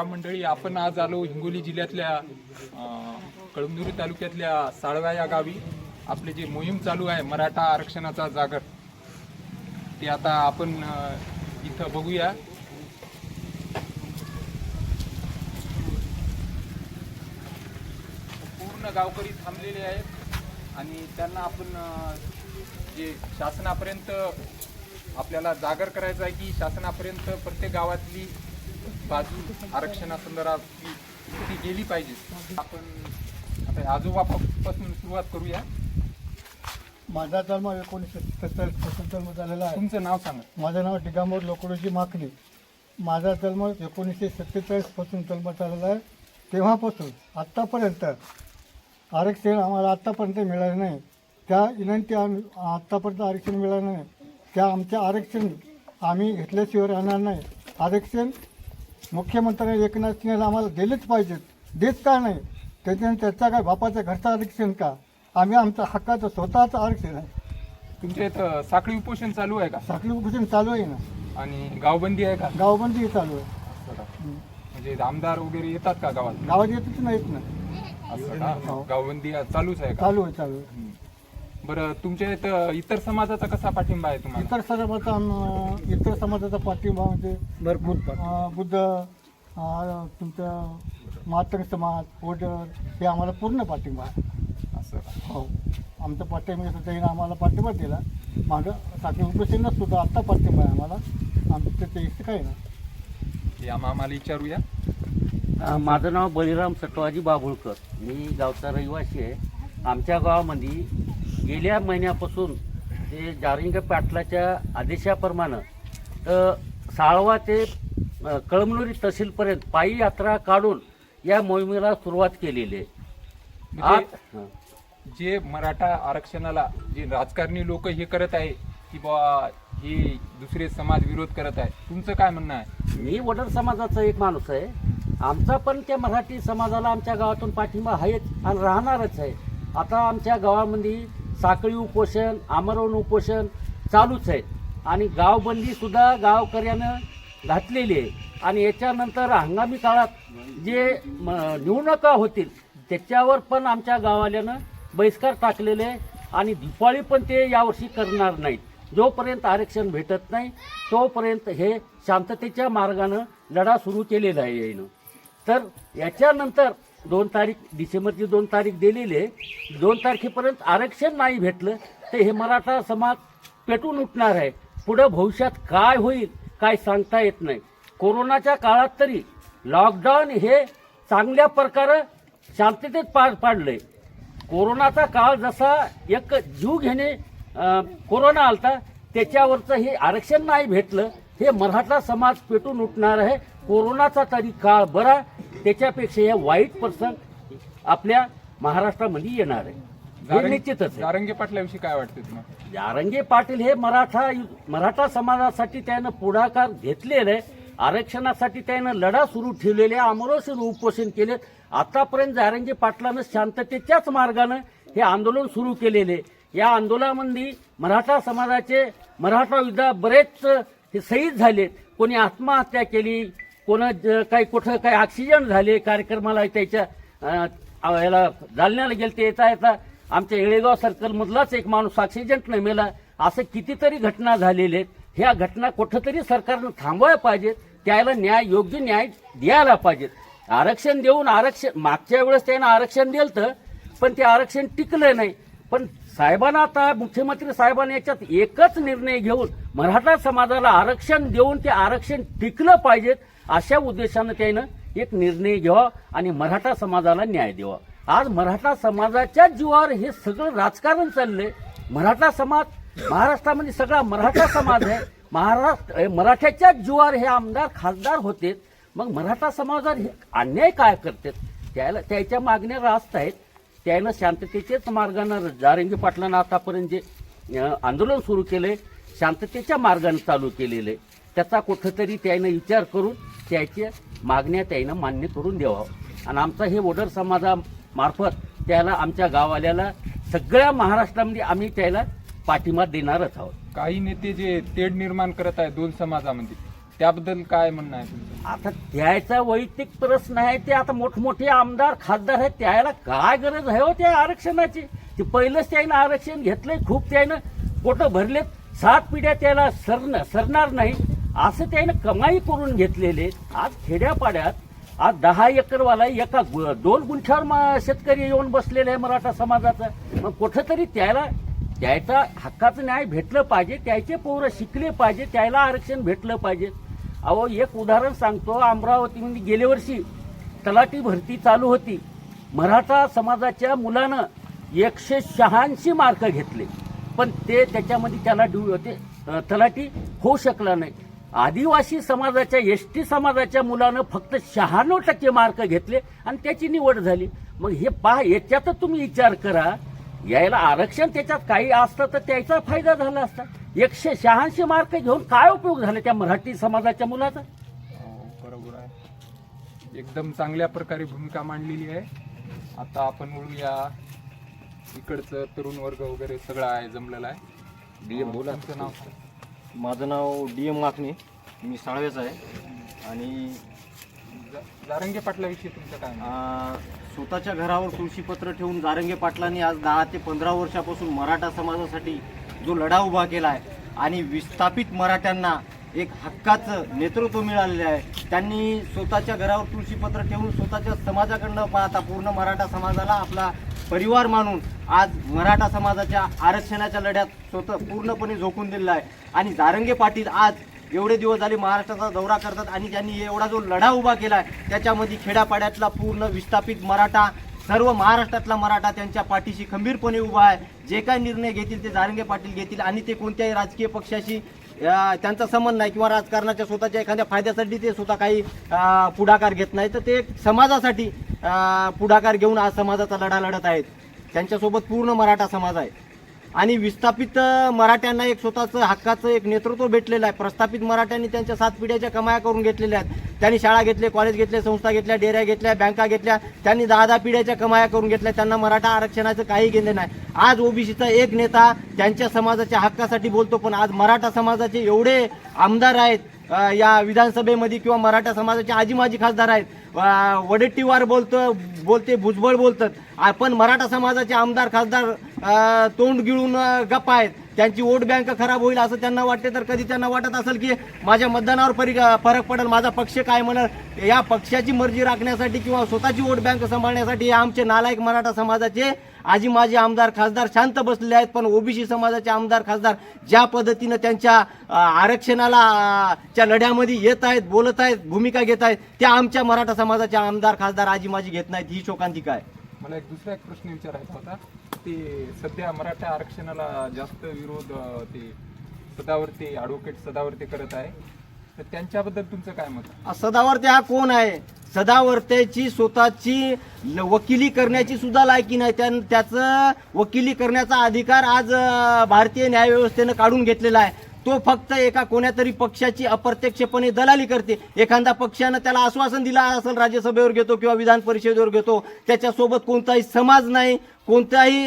मंडळी, आपण आज आलो हिंगोली जिल्ह्यातल्या कळमनुरी तालुक्यातल्या साळवा या गावी. आपले जे मोहीम चालू आहे मराठा आरक्षणाचा जागर, ते आता आपण इथं बघूया. पूर्ण गावकरी थांबलेले आहेत आणि त्यांना आपण जे शासनापर्यंत आपल्याला जागर करायचं आहे की शासनापर्यंत प्रत्येक गावातली बाजू आरक्षणासंदर्भात ती गेली पाहिजे. आपण आता आजोबापासून सुरुवात करूया. माझा जन्म 1947 जन्म झालेला आहे. तुमचं नाव सांगा. माझं नाव दिगंबर लोकडोजी माकणे. माझा जन्म 1947 पासून जन्म झालेला आहे. तेव्हापासून आत्तापर्यंत आरक्षण आम्हाला आत्तापर्यंत मिळालं नाही. त्या विनंती आत्तापर्यंत आरक्षण मिळालं नाही. त्या आमच्या आरक्षण आम्ही घेतल्याशिवाय राहणार नाही. आरक्षण मुख्यमंत्र्यांनी एकनाथ शिंदेला आम्हाला दिलेच पाहिजेत. देत का नाही? त्याचा काय बापाचं घरचं आरक्षण का? आम्ही आमच्या हक्काचं स्वतःचं आरक्षण आहे. तुमच्या इथं साखळी उपोषण चालू आहे का? साखळी उपोषण चालू आहे ना. आणि गावबंदी आहे का? गावबंदी चालू आहे. म्हणजे आमदार वगैरे येतात का गावात? गावात येतच नाहीत ना. असं का? गावबंदी चालूच आहे का? चालू आहे. बरं, तुमच्या इथं इतर समाजाचा कसा पाठिंबा आहे तुम्हाला? इतर समाजाचा पाठिंबा म्हणजे भरपूर बुद्ध, तुमचा मातंग समाज, ओडर, हे आम्हाला पूर्ण पाठिंबा आहे. असं का? हो, आमचा पाठिंबा त्याने आम्हाला पाठिंबा दिला. मागं साखळी उपोषणात सुद्धा आत्ता पाठिंबा आहे आम्हाला. आमचं त्याचं इष्ट काय ना हे आम्हाला विचारूया. माझं नाव बळीराम सटवाजी बाबुळकर. मी गावचा रहिवासी आहे. आमच्या गावामध्ये गेल्या महिन्यापासून ते जारिंगे पाटलाच्या आदेशाप्रमाणे साळवा ते कळमनुरी तहसीलपर्यंत पायी यात्रा काढून या मोहिमेला सुरुवात केलेली आहे. म्हणजे जे मराठा आरक्षणाला जे राजकारणी लोक हे करत आहे की बाबा हे दुसरे समाज विरोध करत आहे, तुमचं काय म्हणणं आहे? मी वडर समाजाचा एक माणूस आहे. आमचा पण त्या मराठी समाजाला आमच्या गावातून पाठिंबा आहेच आणि राहणारच आहे. आता आमच्या गावामध्ये साखळी उपोषण, आमरण उपोषण चालूच आहेत आणि गावबंदीसुद्धा गावकऱ्यानं घातलेली आहे. आणि याच्यानंतर हंगामी काळात जे निवडणुका होतील त्याच्यावर पण आमच्या गाववाल्यानं बहिष्कार टाकलेले आहे आणि दिवाळी पण ते यावर्षी करणार नाहीत. जोपर्यंत आरक्षण भेटत नाही तोपर्यंत हे शांततेच्या मार्गानं लढा सुरू केलेला आहे यानं. तर याच्यानंतर 2 तारीख, डिसेंबरची 2 तारीख दिलेली आहे. 2 तारखेपर्यंत आरक्षण नाही भेटलं तर हे मराठा समाज पेटून उठणार आहे. पुढं भविष्यात काय होईल काय सांगता येत नाही. कोरोनाच्या काळात तरी लॉकडाऊन हे चांगल्या प्रकारे शांततेत पार पाडलंय. कोरोनाचा काळ जसा एक जीव घेणे कोरोना आलता, त्याच्यावरचं हे आरक्षण नाही भेटलं. हे मराठा समाज पेटून उठणार आहे. कोरोनाचा तरी काळ बरा, त्याच्यापेक्षा हे वाईट प्रसंग आपल्या महाराष्ट्रामध्ये येणार आहे. हे निश्चितच आहे. जारंगे पाटलाविषयी काय वाटतं तुम्हाला? जारंगे पाटील हे मराठा समाजासाठी त्यानं पुढाकार घेतलेला आहे. आरक्षणासाठी त्यानं लढा सुरू ठेवलेले, आमरण उपोषण केले. आतापर्यंत जारंगे पाटलानं शांततेच्याच मार्गानं हे आंदोलन सुरू केलेले. या आंदोलनामध्ये मराठा समाजाचे मराठा युद्धात बरेच हे शहीद झाले. कोणी आत्महत्या केली, काही कुठं काही ॲक्सिडेंट झाले. कार्यक्रमाला त्याच्या याला जालन्याला गेले. येता आमच्या येळेगाव सर्कलमधलाच एक माणूस ॲक्सिडेंटनं मेला. असं कितीतरी घटना झालेल्या आहेत. ह्या घटना कुठंतरी सरकारनं थांबवायला पाहिजेत. त्याला योग्य न्याय द्यायला पाहिजेत. आरक्षण देऊन मागच्या वेळेस त्यानं आरक्षण दिलं तर पण ते आरक्षण टिकलं नाही. पण साहेबांना आता मुख्यमंत्री साहेबांनी याच्यात एकच निर्णय घेऊन मराठा समाजाला आरक्षण देऊन ते आरक्षण टिकलं पाहिजेत अशा उद्देशानं त्यानं एक निर्णय घ्यावा आणि मराठा समाजाला न्याय द्यावा. आज मराठा समाजाच्या जीवावर हे सगळं राजकारण चाललंय. मराठा समाज महाराष्ट्रामध्ये सगळा मराठा समाज आहे. मराठ्याच्या जीवावर हे आमदार खासदार होते. मग मराठा समाजावर हे अन्याय काय करतात? त्याच्या मागण्या रास्त आहेत. त्यानं शांततेच्याच मार्गानं जारंगे पाटलांना आतापर्यंत जे आंदोलन सुरू केलंय शांततेच्या मार्गाने चालू केलेलं आहे. त्याचा कुठंतरी त्यानं विचार करून त्याच्या मागण्या त्यानं मान्य करून द्यावं. आणि आमचा हे वडर समाजामार्फत त्याला आमच्या गाववाल्याला सगळ्या महाराष्ट्रामध्ये आम्ही त्याला पाठिंबा देणारच आहोत. काही नेते जे तेढ निर्माण करत आहे दोन समाजामध्ये, त्याबद्दल काय म्हणणं आहे तुमचं? आता त्याचा वैयक्तिक प्रश्न आहे. ते आता मोठमोठे आमदार खासदार आहेत, त्याला काय गरज आहे हो त्या आरक्षणाची? ते पहिलंच त्यानं आरक्षण घेतलंय, खूप त्यानं पोटं भरलेत, 7 पिढ्या त्याला सरणार नाही असं त्यानं कमाई करून घेतलेले. आज खेड्यापाड्यात आज 10 एकरवाला 2 गुंठ्यावर शेतकरी येऊन बसलेले आहे मराठा समाजाचा. मग कुठंतरी त्याचा हक्काचं न्याय भेटलं पाहिजे, त्याचे पोरं शिकले पाहिजे, त्याला आरक्षण भेटलं पाहिजे. अहो एक उदाहरण सांगतो, अमरावतीमध्ये गेल्या वर्षी तलाठी भरती चालू होती. मराठा समाजाच्या मुलानं 186 मार्क घेतले, पण त्याच्यामध्ये त्याला तलाठी होऊ शकला नाही. आदिवासी समाजाच्या ST समाजाच्या मुलानं फक्त 96% मार्क घेतले आणि त्याची निवड झाली. मग हे पहा, याच्यातच तुम्ही विचार करा, यायला आरक्षण त्याच्यात काही असतं तर त्याचा फायदा झाला असता. 186 मार्क घेऊन काय उपयोग झाला त्या मराठी समाजाच्या मुलाचा? बरोबर आहे, एकदम चांगल्या प्रकारे भूमिका मांडलेली आहे. आता आपण वळूया, इकडचं तरुण वर्ग वगैरे सगळं आहे जमलेला आहे. DM बोला. तुमचं नाव काय? माझं नाव DM माखणे, मी साळवेचा आहे. आणि जारंगे पाटलाविषयी तुमचं काय म्हणणं आहे? स्वतःच्या घरावर तुळशीपत्र ठेवून जारंगे पाटलांनी आज 10 ते 15 वर्षापासून मराठा समाजासाठी जो लढा उभा केला आहे आणि विस्थापित मराठ्यांना एक हक्काचं नेतृत्व मिळालेलं आहे. त्यांनी स्वतःच्या घरावर तुळशीपत्र ठेवून स्वतःच्या समाजाकडनं पाहता पूर्ण मराठा समाजाला आपला परिवार मानून आज मराठा समाजाच्या आरक्षणाच्या लढ्यात स्वतः पूर्णपणे झोकून दिलेला आहे. आणि जारंगे पाटील आज एवढे दिवस झाले महाराष्ट्राचा दौरा करतात आणि त्यांनी एवढा जो लढा उभा केला आहे त्याच्यामध्ये खेड्यापाड्यातला पूर्ण विस्थापित मराठा, सर्व महाराष्ट्रातला मराठा त्यांच्या पाठीशी खंबीरपणे उभा आहे. जे काही निर्णय घेतील ते जारंगे पाटील घेतील आणि ते कोणत्याही राजकीय पक्षाशी त्यांचा संबंध नाही किंवा राजकारणाच्या स्वतःच्या एखाद्या फायद्यासाठी ते स्वतः काही पुढाकार घेत नाही, तर ते समाजासाठी पुढाकार घेऊन आज समाजाचा लढा लढत आहेत. त्यांच्यासोबत पूर्ण मराठा समाज आहे आणि विस्थापित मराठ्यांना एक स्वतःचं हक्काचं एक नेतृत्व भेटलेलं आहे. प्रस्थापित मराठ्यांनी त्यांच्या 7 पिढ्याच्या कमाया करून घेतलेल्या आहेत. त्यांनी शाळा घेतले, कॉलेज घेतले, संस्था घेतल्या, डेऱ्या घेतल्या, बँका घेतल्या, त्यांनी 10-10 पिढ्याच्या कमाया करून घेतल्या. त्यांना मराठा आरक्षणाचं काही घेणं नाही. आज ओबीसीचा एक नेता त्यांच्या समाजाच्या हक्कासाठी बोलतो, पण आज मराठा समाजाचे एवढे आमदार आहेत या विधानसभेमध्ये किंवा मराठा समाजाचे आजी माजी खासदार आहेत, वडेट्टीवार बोलते भुजबळ बोलतात, पण मराठा समाजाचे आमदार खासदार तोंड गिळून गप्प आहेत. त्यांची वोट बँक खराब होईल असं त्यांना वाटते, तर कधी त्यांना वाटत असेल की माझ्या मतदानावर फरक पडेल, माझा पक्ष काय म्हणेल, या पक्षाची मर्जी राखण्यासाठी किंवा स्वतःची वोट बँक सांभाळण्यासाठी आमचे नालायक मराठा समाजाचे आजी माजी आमदार खासदार शांत बसलेले आहेत. पण ओबीसी समाजाचे आमदार खासदार ज्या पद्धतीनं त्यांच्या आरक्षणाला च्या लढ्यामध्ये येत आहेत, बोलत आहेत, भूमिका घेत आहेत, त्या आमच्या मराठा समाजाचे आमदार खासदार आजी माजी घेत नाहीत. ही शोकांतिका आहे. मला दुसरा एक प्रश्न विचारायचा होता. ते सध्या मराठा आरक्षणाला जास्त विरोध ते सदावर्ते ॲडव्होकेट सदावर्ते करत आहे, तर त्यांच्याबद्दल तुमचं काय मत? सदावर्ते हा कोण आहे? सदावर्तेची स्वतःची वकिली करण्याची सुद्धा लायकी नाही. त्याचं वकिली करण्याचा अधिकार आज भारतीय न्यायव्यवस्थेनं काढून घेतलेला आहे. तो फक्त एका कोण्यातरी पक्षाची अप्रत्यक्षपणे दलाली करते. एखाद्या पक्षानं त्याला आश्वासन दिलं असेल, राज्यसभेवर घेतो किंवा विधान परिषदेवर घेतो, त्याच्यासोबत कोणताही समाज नाही, कोणताही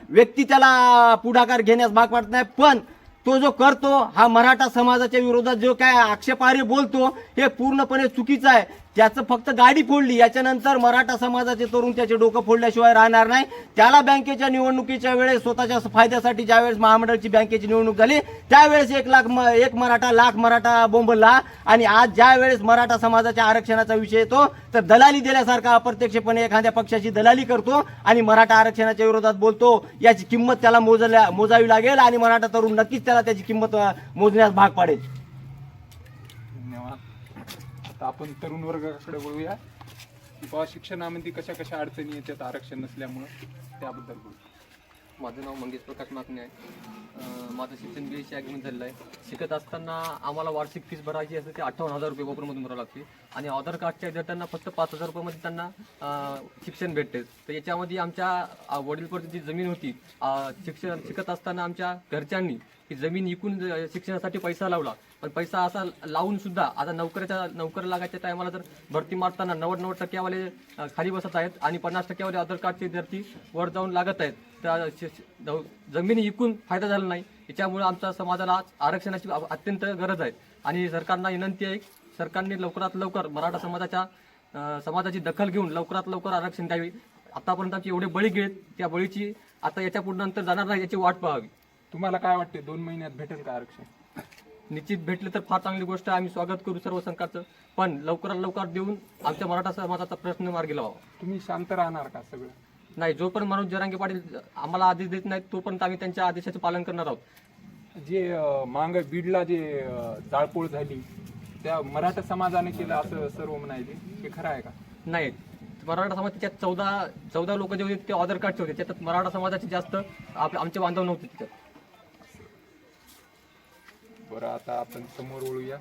व्यक्ती त्याला पुढाकार घेण्यास भाग पाडत नाही. पण तो जो करतो हा मराठा समाजाच्या विरोधात जो काय आक्षेपार्ह बोलतो हे पूर्णपणे चुकीचं आहे. त्याचं फक्त गाडी फोडली, याच्यानंतर मराठा समाजाचे तरुण त्याचे डोकं फोडल्याशिवाय राहणार नाही. त्याला बँकेच्या निवडणुकीच्या वेळेस स्वतःच्या फायद्यासाठी ज्यावेळेस महामंडळाची बँकेची निवडणूक झाली त्यावेळेस 1 मराठा लाख मराठा बोंबलला. आणि आज ज्या वेळेस मराठा समाजाच्या आरक्षणाचा विषय येतो तर दलाली दिल्यासारखा अप्रत्यक्षपणे एखाद्या पक्षाची दलाली करतो आणि मराठा आरक्षणाच्या विरोधात बोलतो. याची किंमत त्याला मोजावी लागेल आणि मराठा तरुण नक्कीच त्याला त्याची किंमत मोजण्यास भाग पाडेल. धन्यवाद. आता आपण तरुण वर्गाकडे वळूया की बाबा शिक्षणामध्ये कशा कशा अडचणी येतात आरक्षण नसल्यामुळं, त्याबद्दल बोलू. माझं नाव मंगेश प्रकाश माकणे आहे. माझं शिक्षण BSc ॲग्रीमध्ये झालेलं आहे. शिकत असताना आम्हाला वार्षिक फीस भरायची असते ते 58,000 रुपये कोकणमधून भरावं लागते आणि आधार कार्डच्या विद्यार्थ्यांना फक्त 5,000 रुपयामध्ये त्यांना शिक्षण भेटते. तर याच्यामध्ये आमच्या वडीलपर्यंत जी जमीन होती, शिक्षण शिकत असताना आमच्या घरच्यांनी की जमीन विकून शिक्षणासाठी पैसा लावला, पण पैसा असा लावून सुद्धा आता नोकर लागायच्या टायमाला तर भरती मारताना 90% खाली बसत आहेत आणि 50% आधार कार्डचे विद्यार्थी वर जाऊन लागत आहेत. त्या जमिनी विकून फायदा झाला नाही. याच्यामुळे आमच्या समाजाला आज आरक्षणाची अत्यंत गरज आहे आणि सरकारला विनंती आहे, सरकारने लवकरात लवकर मराठा समाजाची दखल घेऊन लवकरात लवकर आरक्षण द्यावे. आतापर्यंत आमचे एवढे बळी गेलेत, त्या बळीची आता याच्या पुढे नंतर जाणार नाही याची वाट पाहावी. तुम्हाला काय वाटते 2 महिन्यात भेटेल का आरक्षण? निश्चित भेटले तर फार चांगली गोष्ट आहे. आम्ही स्वागत करू सर्व सरकारचं, पण लवकरात लवकर देऊन आमच्या मराठा समाजाचा प्रश्न मार्गी लावावा. तुम्ही शांत राहणार का सगळं? नाही, जोपर्यंत मनोज जरांगे पाटील आम्हाला आदेश देत नाहीत तोपर्यंत आम्ही त्यांच्या आदेशाचं पालन करणार आहोत. जे मांग बीडला जे जाळपोळ झाली त्या मराठा समाजाने केलं असं सर्व म्हणायचे, हे खरं आहे का? नाही, मराठा समाज त्याच्यात 14 लोक जे होते ते आधार कार्डचे होते, त्याच्यात मराठा समाजाचे जास्त आमचे बांधव नव्हते त्याच्यात. बरं, आता आपण समोर वळूया.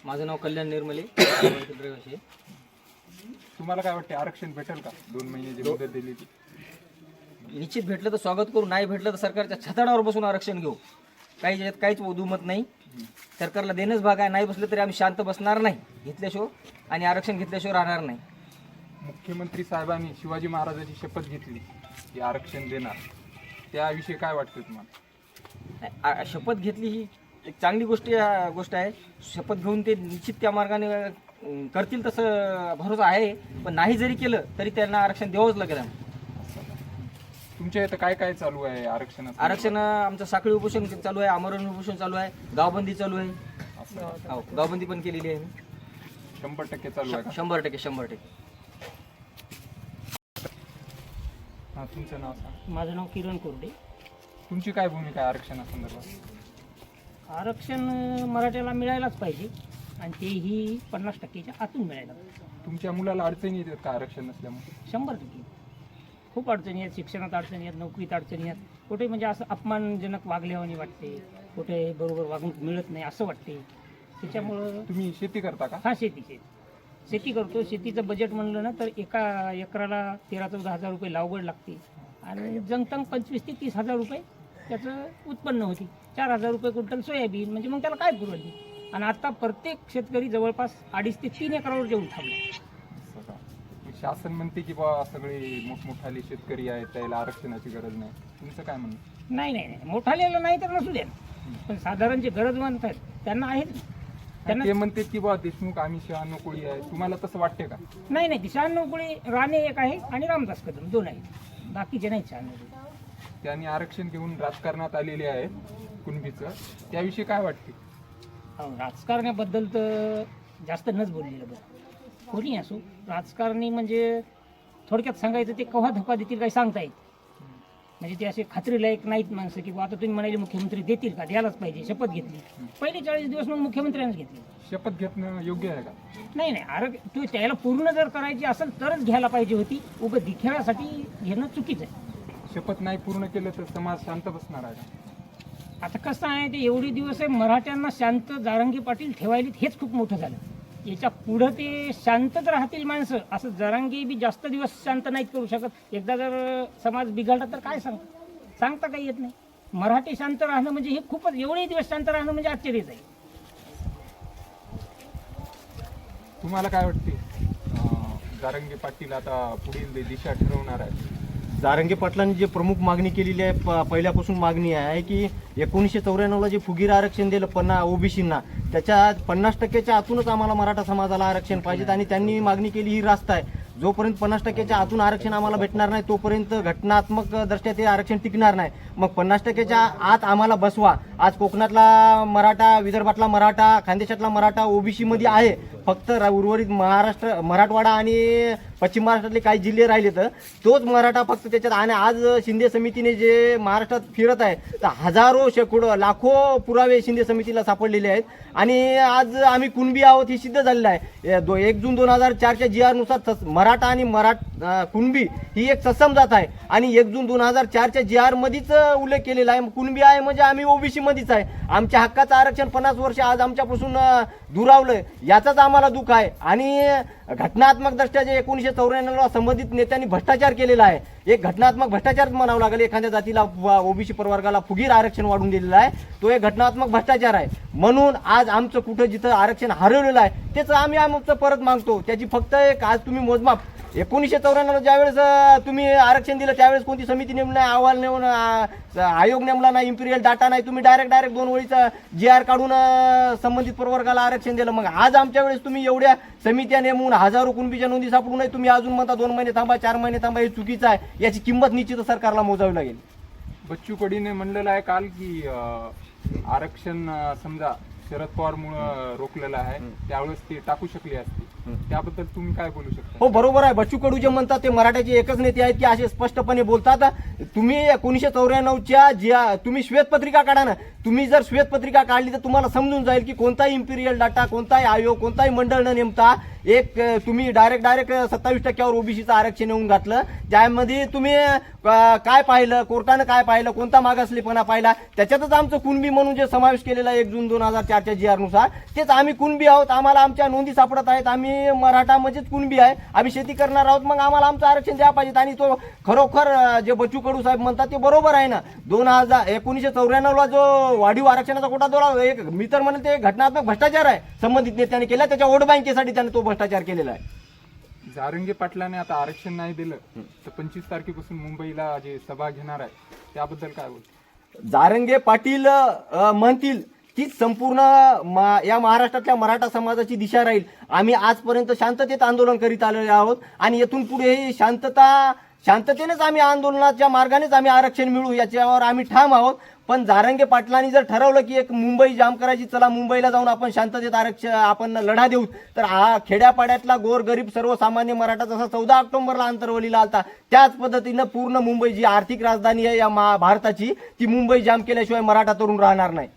माझं नाव कल्याण निर्मले रहिवासी. तुम्हाला काय वाटते आरक्षण भेटेल का? 2 महिने जी मुदत दिली ती. निश्चित भेटलं तर स्वागत करू, नाही भेटलं तर सरकारच्या छताडावर बसून आरक्षण घेऊ. याच्यात काहीच दुमत नाही. सरकारला देणंच भाग आहे. नाही बसलं तरी आम्ही शांत बसणार नाही घेतल्याशिवाय, आणि आरक्षण घेतल्याशिवाय राहणार नाही. मुख्यमंत्री साहेबांनी शिवाजी महाराजांची शपथ घेतली की आरक्षण देणार, त्याविषयी काय वाटतं तुम्हाला? शपथ घेतली ही एक चांगली गोष्ट आहे. शपथ घेऊन ते निश्चित त्या मार्गाने करतील तसं भरोसा आहे. पण नाही जरी केलं तरी त्यांना आरक्षण द्यावंच लागेल. तुमच्या इथं काय काय चालू आहे आरक्षण? आरक्षण आमचं साखळी उपोषण चालू आहे, आमरण उपोषण चालू आहे, गावबंदी चालू आहे. हो, गावबंदी पण केलेली आहे. 100% चालू आहे का? 100%. हा, तुमचं नाव सांग. माझं नाव किरण कोरडे. तुमची काय भूमिका आहे आरक्षणासंदर्भात? आरक्षण मराठ्याला मिळायलाच पाहिजे आणि तेही 50%च्या आतून मिळायला पाहिजे. तुमच्या मुलाला अडचणी येतात का आरक्षण नसल्यामुळे? 100%. खूप अडचणी आहेत, शिक्षणात अडचणी आहेत, नोकरीत अडचणी आहेत. कुठे म्हणजे असं अपमानजनक वागल्यावानी वाटते, कुठे बरोबर वागणूक मिळत नाही असं वाटते. त्याच्यामुळं तुम्ही शेती करता का? हा, शेती करतो. शेतीचं बजेट म्हणलं ना तर एका एकराला 13-14 हजार रुपये लागवड लागते आणि जंगतंग 25 ते 30 हजार रुपये त्याचं उत्पन्न होते. 4 हजार रुपये क्विंटल सोयाबीन, म्हणजे मग त्याला काय पुरवली. आणि आता प्रत्येक शेतकरी जवळपास 2.5 ते 3 एकरावर जेवून थांबले. शासन म्हणते की बा सगळे मोठमोठाले शेतकरी आहेत त्याला आरक्षणाची गरज नाही, तुमचं काय म्हणणं? नाही, मोठालेला नाही तर नसू द्या, पण साधारण जे गरजवंत आहेत त्यांना आहेत. त्यांना ते म्हणते की बा देशमुख आम्ही 96 कोळी आहे, तुम्हाला तसं वाटते का? नाही, 96 कोळी राणे एक आहे आणि रामदास कदम 2 आहेत, बाकीचे नाही 96. त्यांनी आरक्षण घेऊन राजकारणात आलेले आहेत कुणबीचं, त्याविषयी काय वाटते? राजकारणाबद्दल तर जास्त नच बोललेलं बरं. कोणी असो राजकारणी म्हणजे थोडक्यात सांगायचं ते केव्हा धोका देतील काही सांगता येत. म्हणजे ते असे खात्रीलायक नाहीत माणसं की आता तुम्ही म्हणाले मुख्यमंत्री देतील का, द्यायलाच पाहिजे. शपथ घेतली पहिले 40 दिवस मग मुख्यमंत्र्यांनीच घेतली. शपथ घेणं योग्य आहे का? नाही, तू त्याला पूर्ण जर करायची असेल तरच घ्यायला पाहिजे होती. उगाच दिखेण्यासाठी घेणं चुकीचं आहे. शपथ नाही पूर्ण केलं तर समाज शांत बसणार आहे का? आता कसं आहे, ते एवढे दिवस आहे मराठ्यांना शांत जरांगे पाटील ठेवायला, हेच खूप मोठं झालं. याच्या पुढं ते शांतच राहतील माणसं, असं जरांगे बी जास्त दिवस शांत नाहीत करू शकत. एकदा जर समाज बिघडला तर काय सांगता काही येत नाही. मराठी शांत राहणं म्हणजे हे खूपच, एवढे दिवस शांत राहणं म्हणजे आश्चर्यच आहे. तुम्हाला काय वाटते जरांगे पाटील आता पुढील दिशा ठरवणार आहे? जारंगे पाटलांनी जे प्रमुख मागणी केलेली आहे, पहिल्यापासून मागणी आहे की 1994ला जे फुगीर आरक्षण दिलं ओबीसींना, त्याच्या 50%च्या आतूनच आम्हाला मराठा समाजाला आरक्षण पाहिजेत. आणि त्यांनी मागणी केली ही रास्त आहे. जोपर्यंत 50%च्या आतून आरक्षण आम्हाला भेटणार नाही तोपर्यंत घटनात्मक दृष्ट्या ते आरक्षण टिकणार नाही. मग 50%च्या आत आम्हाला बसवा. आज कोकणातला मराठा, विदर्भातला मराठा, खानदेशातला मराठा ओबीसी मध्ये आहे. फक्त उर्वरित मराठवाडा आणि पश्चिम महाराष्ट्रातले काही जिल्हे राहिले तर तोच मराठा फक्त त्याच्यात. आणि आज शिंदे समितीने जे महाराष्ट्रात फिरत आहे तर हजारो शेकडो लाखो पुरावे शिंदे समितीला सापडलेले आहेत. आणि आज आम्ही कुणबी आहोत हे सिद्ध झालेलं आहे. 1 जून 2004च्या GR नुसार मराठा आणि कुणबी ही एक सक्षम जात आहे. आणि 1 जून 2004च्या GR मध्येच उल्लेख केलेला आहे. कुणबी आहे म्हणजे आम्ही ओबीसी मध्येच आहे. आमच्या हक्काचं आरक्षण 50 वर्ष आज आमच्यापासून दुरावलंय. याचाच आम्हाला दुःख आहे. आणि घटनात्मक दृष्ट्या जे 1994ला संबंधित नेत्यांनी भ्रष्टाचार केलेला आहे, एक घटनात्मक भ्रष्टाचार म्हणावं लागेल. एखाद्या जातीला ओबीसी प्रवर्गाला फुगीर आरक्षण वाढून दिलेलं आहे, तो एक घटनात्मक भ्रष्टाचार आहे. म्हणून आज आमचं कुठं जिथं आरक्षण हरवलेलं आहे त्याचं आमचं परत मागतो. त्याची फक्त एक आज तुम्ही मोजमाप 1994ला ज्यावेळेस तुम्ही आरक्षण दिलं त्यावेळेस कोणती समिती नेमली नाही, अहवाल नेमून आयोग नेमला नाही, इम्पिरियल डाटा नाही, तुम्ही डायरेक्ट 2 ओळीचा GR काढून संबंधित प्रवर्गाला आरक्षण दिलं. मग आज आमच्या वेळेस तुम्ही एवढ्या समित्या नेमून हजारो कुणबीच्या नोंदी सापडू नये, तुम्ही अजून म्हणता 2 महिने थांबा, 4 महिने थांबा, हे चुकीचं आहे. याची किंमत निश्चित सरकारला मोजावी लागेल. बच्चू कडीने म्हणलेलं आहे काल की आरक्षण समजा शरद पवारमुळे रोखलेलं आहे, त्यावेळेस ते टाकू शकले असते. त्याबद्दल तुम्ही काय बोलू शकता? हो, बरोबर आहे. बच्चू कडू जे म्हणतात ते मराठ्याचे एकच नेते आहेत की असे स्पष्टपणे बोलतात. तुम्ही 1994च्या तुम्ही श्वेतपत्रिका काढा ना. तुम्ही जर श्वेतपत्रिका काढली तर तुम्हाला समजून जाईल की कोणताही इम्पिरियल डाटा, कोणताही आयोग, कोणताही मंडळ न नेमता एक तुम्ही डायरेक्ट 27% ओबीसीचं आरक्षण येऊन घातलं. त्यामध्ये तुम्ही काय पाहिलं, कोर्टानं काय पाहिलं, कोणता मागासलेपणा पाहिला, त्याच्यातच आमचं कुणबी म्हणून जे समावेश केलेला आहे 1 जून 2004च्या GR नुसार, तेच आम्ही कुणबी आहोत. आम्हाला आमच्या नोंदी सापडत आहेत. आम्ही मराठा म्हणजेच कुणबी आहे, आम्ही शेती करणार आहोत. मग आम्हाला आमचं आरक्षण द्या पाहिजे. आणि तो खरोखर जे बच्चू कडू साहेब म्हणतात ते बरोबर आहे ना. 1994ला जो वाढीव आरक्षणाचा कोटा दिला, एक मी तर म्हणेन ते घटनात्मक भ्रष्टाचार आहे संबंधित नेत्याने केला. त्याच्या वोट बँकेसाठी त्याने तो भ्रष्टाचार केलेला आहे. जारंगे पाटलाने आता आरक्षण नाही दिलं तर 25 तारखेपासून मुंबईला जे सभा घेणार आहे त्याबद्दल काय बोलतो? जारंगे पाटील म्हणतील तीच संपूर्ण या महाराष्ट्रातल्या मराठा समाजाची दिशा राहील. आम्ही आजपर्यंत शांततेत आंदोलन करीत आलेले आहोत आणि येथून पुढे ही शांततेनेच आम्ही आंदोलनाच्या मार्गानेच आम्ही आरक्षण मिळू याच्यावर आम्ही ठाम आहोत. पण जारंगे पाटलांनी जर ठरवलं की एक मुंबई जाम करायची, चला मुंबईला जाऊन आपण शांततेत आपण लढा देऊ, तर हा खेड्यापाड्यातला गोरगरीब सर्वसामान्य मराठा जसा 14 ऑक्टोबरला आंतरवलीला आलता त्याच पद्धतीनं पूर्ण मुंबई जी आर्थिक राजधानी आहे या भारताची, ती मुंबई जाम केल्याशिवाय मराठा तरुण राहणार नाही.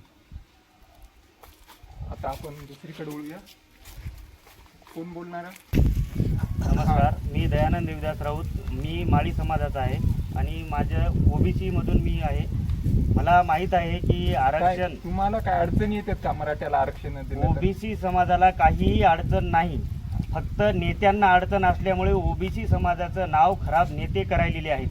आता आपण दुसरीकडे वळूया. कोण बोलणार? नमस्कार, मी दयानंद देवदास राऊत. मी माळी समाजाचा आहे आणि माझ्या ओबीसी मधून मी आहे. मला माहित आहे की आरक्षण, तुम्हाला काय अडचणी येतात का मराठ्याला आरक्षण दिलं तर? ओबीसी समाजाला काहीही अडचण नाही. फक्त नेत्यांना अडचण असल्यामुळे ओबीसी समाजाचं नाव खराब नेते करायलेले आहेत.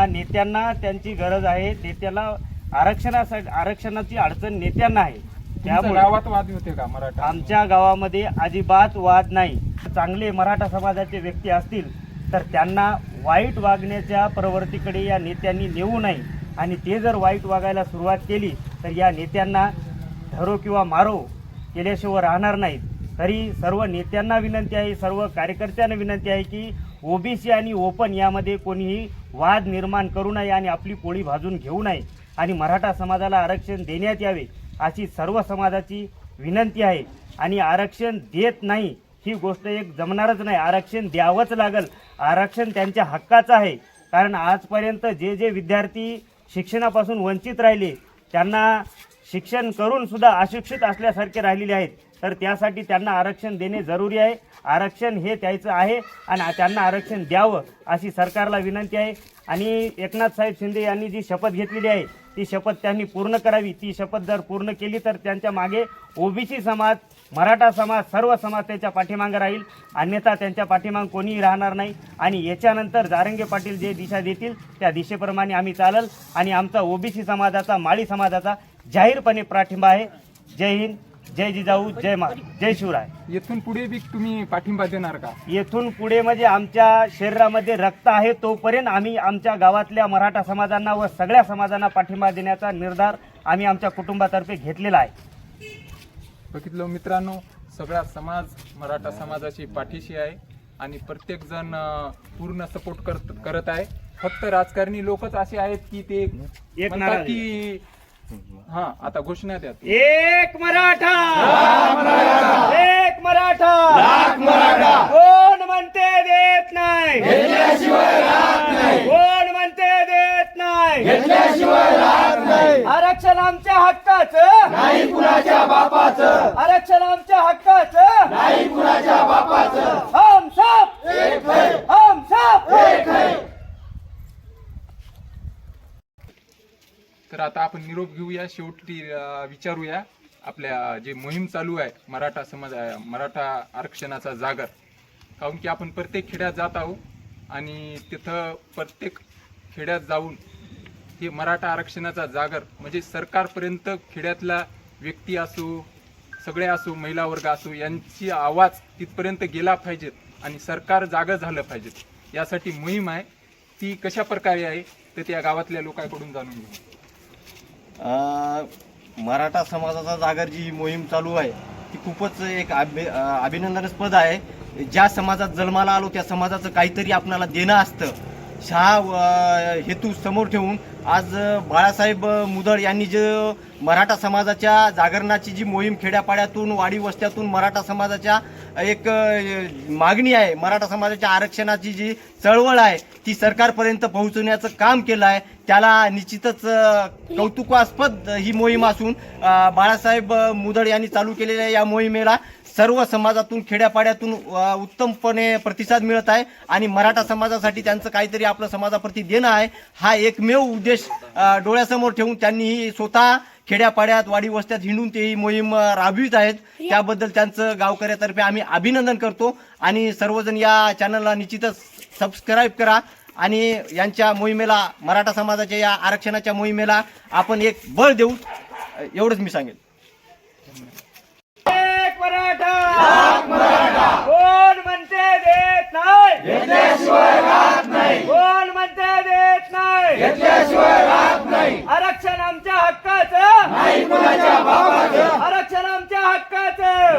नेत्यांना त्यांची गरज आहे. नेत्याला आरक्षणाची अडचण नेत्यांना आहे. त्यामुळे गावात वाद होते का मराठा? आमच्या गावामध्ये अजिबात वाद नाही. चांगले मराठा समाजाचे व्यक्ती असतील तर त्यांना वाईट वागण्याच्या प्रवृत्तीकडे या नेत्यांनी नेऊ नये. आणि ते जर वाईट वागायला सुरुवात केली तर या नेत्यांना धरो किंवा मारो केल्याशिवाय राहणार नाहीत. तरी सर्व नेत्यांना विनंती आहे, सर्व कार्यकर्त्यांना विनंती आहे की ओबीसी आणि ओपन यामध्ये कोणीही वाद निर्माण करू नये आणि आपली पोळी भाजून घेऊ नये आणि मराठा समाजाला आरक्षण देण्यात यावे अशी सर्व समाजाची विनंती आहे. आणि आरक्षण देत नाही ही गोष्ट एक जमणारच नाही. आरक्षण द्यावंच लागेल. आरक्षण त्यांच्या हक्काचं आहे. कारण आजपर्यंत जे विद्यार्थी शिक्षणापासून वंचित राहिले, त्यांना शिक्षण करून सुद्धा अशिक्षित असल्यासारखे राहिलेले आहेत, तर त्यासाठी त्यांना आरक्षण देणे जरुरी आहे. आरक्षण हे त्याचं आहे आणि त्यांना आरक्षण द्यावं अशी सरकारला विनंती आहे. आणि एकनाथ साहेब शिंदे यांनी जी शपथ घेतलेली आहे ती शपथ त्यांनी पूर्ण करावी. ती शपथ जर पूर्ण केली तर त्यांच्या मागे ओबीसी समाज, मराठा समाज, सर्व समाज त्यांच्या पाठीमागे राहील. अन्यथा त्यांच्या पाठीमागे कोणीही राहणार नाही. आणि याच्यानंतर जारंगे पाटील जे दिशा देतील त्या दिशेप्रमाणे आम्ही चालल. आणि आमचा ओबीसी समाजाचा, माळी समाजाचा जाहीरपणे पाठिंबा आहे. जय हिंद, जय जिजाऊ, जय शिवराय. येथून पुढे बी तुम्ही पाठिंबा देणार का? येथून पुढे म्हणजे आमच्या शरीरामध्ये रक्त आहे तोपर्यंत आम्ही आमच्या गावातल्या मराठा समाजांना व सगळ्या समाजांना पाठिंबा देण्याचा निर्धार आम्ही आमच्या कुटुंबातर्फे घेतलेला आहे. बघितलं मित्रांनो, सगळा समाज मराठा समाजाची पाठीशी आहे आणि प्रत्येक जण पूर्ण सपोर्ट करत आहे. फक्त राजकारणी लोकच असे आहेत की ते एक म्हणतात नारा की हा आता घोषणा द्या. एक मराठा, एक मराठा, कोण म्हणते देत नाही, कोण म्हणते देत नाही, आरक्षण आमच्या हक्काचं नाही, कुणाच्या बापाचं, आरक्षण आमच्या हक्काचं नाही, कुणाच्या बापाचं. हम सब एक है, हम सब एक है. तर आता आपण निरोप घेऊया, शेवटी विचारूया आपल्या जे मोहीम चालू आहे मराठा आरक्षणाचा जागर, काहून की आपण प्रत्येक खेड्यात जात आहोत आणि तिथं प्रत्येक खेड्यात जाऊन हे मराठा आरक्षणाचा जागर म्हणजे सरकारपर्यंत खेड्यातला व्यक्ती असो, सगळे असो, महिला वर्ग असो, यांची आवाज तिथपर्यंत गेला पाहिजेत आणि सरकार जागं झालं पाहिजे. यासाठी मोहीम आहे. ती कशा प्रकारे आहे तर त्या गावातल्या लोकांकडून जाणून घेऊ. मराठा समाजाचा जागर जी मोहीम चालू आहे ती खूपच एक अभिनंदनास्पद आहे. ज्या समाजात जन्माला आलो त्या समाजाचं काहीतरी आपल्याला देणं असतं. हा हेतू समोर ठेवून आज बाळासाहेब मुदळ यांनी जे मराठा समाजाच्या जागरणाची जी मोहीम खेड्यापाड्यातून वाडी वस्त्यातून मराठा समाजाच्या एक मागणी आहे, मराठा समाजाच्या आरक्षणाची जी चळवळ आहे ती सरकारपर्यंत पोहोचवण्याचं काम केलं आहे. त्याला निश्चितच कौतुकास्पद ही मोहीम असून बाळासाहेब मुदळ यांनी चालू केलेल्या या मोहिमेला सर्व समाजातून खेड्यापाड्यातून उत्तमपणे प्रतिसाद मिळत आहे आणि मराठा समाजासाठी त्यांचं काहीतरी आपलं समाजाप्रती देणं आहे हा एकमेव उद्देश डोळ्यासमोर ठेवून त्यांनी स्वतः खेड्यापाड्यात वाडी वस्त्यात हिंडून ते ही मोहीम राबवित आहेत. त्याबद्दल त्यांचं गावकऱ्यातर्फे आम्ही अभिनंदन करतो आणि सर्वजण या चॅनलला निश्चितच सबस्क्राईब करा आणि यांच्या मोहिमेला, मराठा समाजाच्या या आरक्षणाच्या मोहिमेला आपण एक बळ देऊ, एवढंच मी सांगेन. कोण म्हणते देत नाही, कोण म्हणते देत नाही, आरक्षण आमच्या हक्काचं, आरक्षण आमच्या हक्काचं.